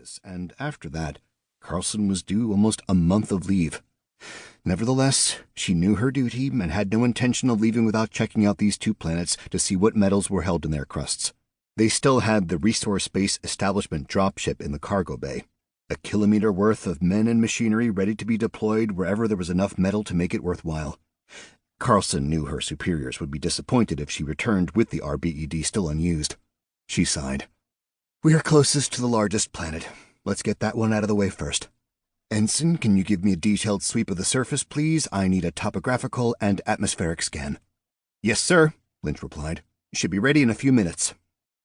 service, and after that, Carlson was due almost a month of leave. Nevertheless, she knew her duty and had no intention of leaving without checking out these 2 planets to see what metals were held in their crusts. They still had the Resource Base Establishment dropship in the cargo bay, a kilometer worth of men and machinery ready to be deployed wherever there was enough metal to make it worthwhile. Carlson knew her superiors would be disappointed if she returned with the RBED still unused. She sighed. "We are closest to the largest planet. Let's get that one out of the way first. Ensign, can you give me a detailed sweep of the surface, please? I need a topographical and atmospheric scan." "Yes, sir," Lynch replied. "Should be ready in a few minutes."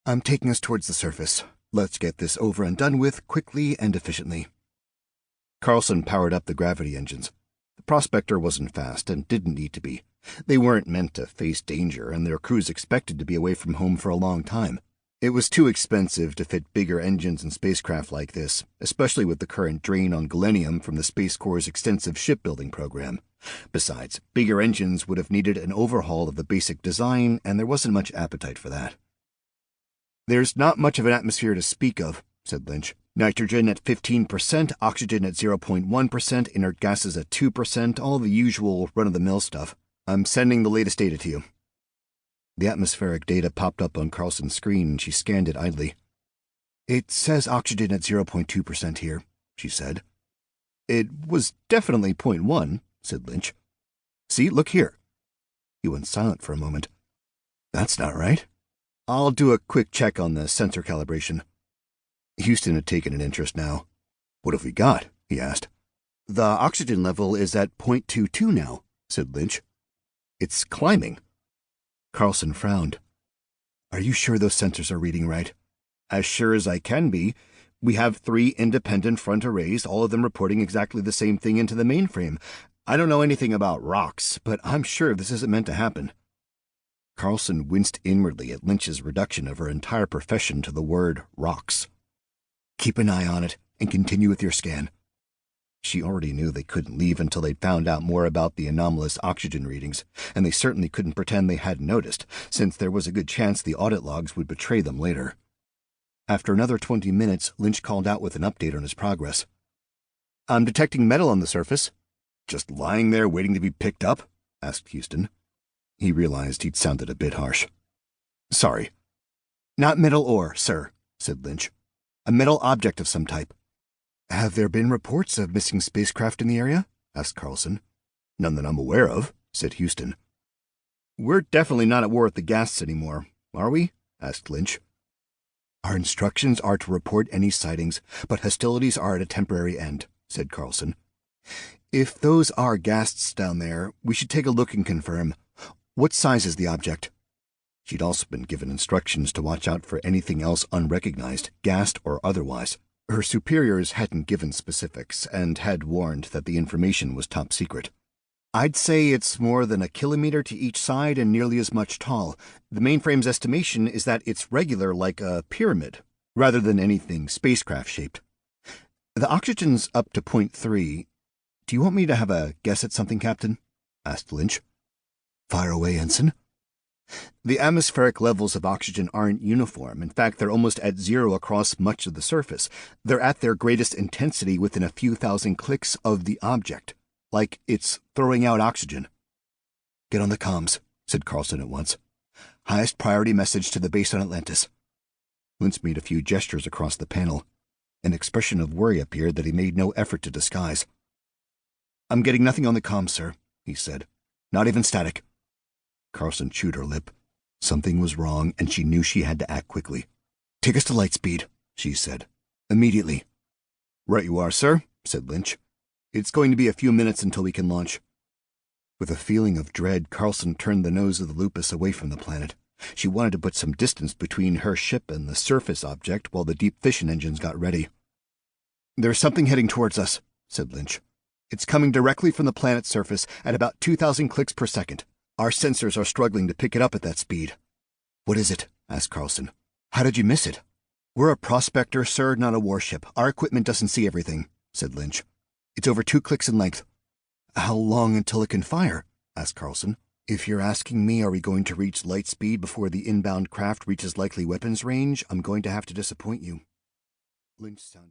"I'm taking us towards the surface. Let's get this over and done with quickly and efficiently." Carlson powered up the gravity engines. The prospector wasn't fast and didn't need to be. They weren't meant to face danger, and their crews expected to be away from home for a long time. It was too expensive to fit bigger engines in spacecraft like this, especially with the current drain on galenium from the Space Corps' extensive shipbuilding program. Besides, bigger engines would have needed an overhaul of the basic design, and there wasn't much appetite for that. "There's not much of an atmosphere to speak of," said Lynch. "Nitrogen at 15%, oxygen at 0.1%, inert gases at 2%, all the usual run-of-the-mill stuff. I'm sending the latest data to you." The atmospheric data popped up on Carlson's screen, and she scanned it idly. "It says oxygen at 0.2% here," she said. "It was definitely 0.1, said Lynch. "See, look here." He went silent for a moment. "That's not right. I'll do a quick check on the sensor calibration." Houston had taken an interest now. "What have we got?" he asked. "The oxygen level is at 0.22 now," said Lynch. "It's climbing." Carlson frowned. "Are you sure those sensors are reading right?" "As sure as I can be. We have 3 independent front arrays, all of them reporting exactly the same thing into the mainframe. I don't know anything about rocks, but I'm sure this isn't meant to happen." Carlson winced inwardly at Lynch's reduction of her entire profession to the word rocks. "Keep an eye on it and continue with your scan." She already knew they couldn't leave until they'd found out more about the anomalous oxygen readings, and they certainly couldn't pretend they hadn't noticed, since there was a good chance the audit logs would betray them later. After another 20 minutes, Lynch called out with an update on his progress. "I'm detecting metal on the surface." "Just lying there waiting to be picked up?" asked Houston. He realized he'd sounded a bit harsh. "Sorry." "Not metal ore, sir," said Lynch. "A metal object of some type." "Have there been reports of missing spacecraft in the area?" asked Carlson. "None that I'm aware of," said Houston. "We're definitely not at war with the ghasts anymore, are we?" asked Lynch. "Our instructions are to report any sightings, but hostilities are at a temporary end," said Carlson. "If those are ghasts down there, we should take a look and confirm. What size is the object?" She'd also been given instructions to watch out for anything else unrecognized, gassed or otherwise. Her superiors hadn't given specifics and had warned that the information was top secret. "I'd say it's more than a kilometer to each side and nearly as much tall. The mainframe's estimation is that it's regular like a pyramid, rather than anything spacecraft-shaped. The oxygen's up to 0.3. Do you want me to have a guess at something, Captain?" asked Lynch. "Fire away, Ensign." "The atmospheric levels of oxygen aren't uniform. In fact, they're almost at 0 across much of the surface. They're at their greatest intensity within a few thousand clicks of the object, like it's throwing out oxygen." "Get on the comms," said Carlson at once. "Highest priority message to the base on Atlantis." Lynch made a few gestures across the panel. An expression of worry appeared that he made no effort to disguise. "I'm getting nothing on the comms, sir," he said. "Not even static." Carlson chewed her lip. Something was wrong, and she knew she had to act quickly. "Take us to light speed," she said. "Immediately." "Right you are, sir," said Lynch. "It's going to be a few minutes until we can launch." With a feeling of dread, Carlson turned the nose of the Lupus away from the planet. She wanted to put some distance between her ship and the surface object while the deep fission engines got ready. "There's something heading towards us," said Lynch. "It's coming directly from the planet's surface at about 2,000 clicks per second. Our sensors are struggling to pick it up at that speed." "What is it?" asked Carlson. "How did you miss it?" "We're a prospector, sir, not a warship. Our equipment doesn't see everything," said Lynch. "It's over 2 clicks in length." "How long until it can fire?" asked Carlson. "If you're asking me, are we going to reach light speed before the inbound craft reaches likely weapons range, I'm going to have to disappoint you." Lynch sounded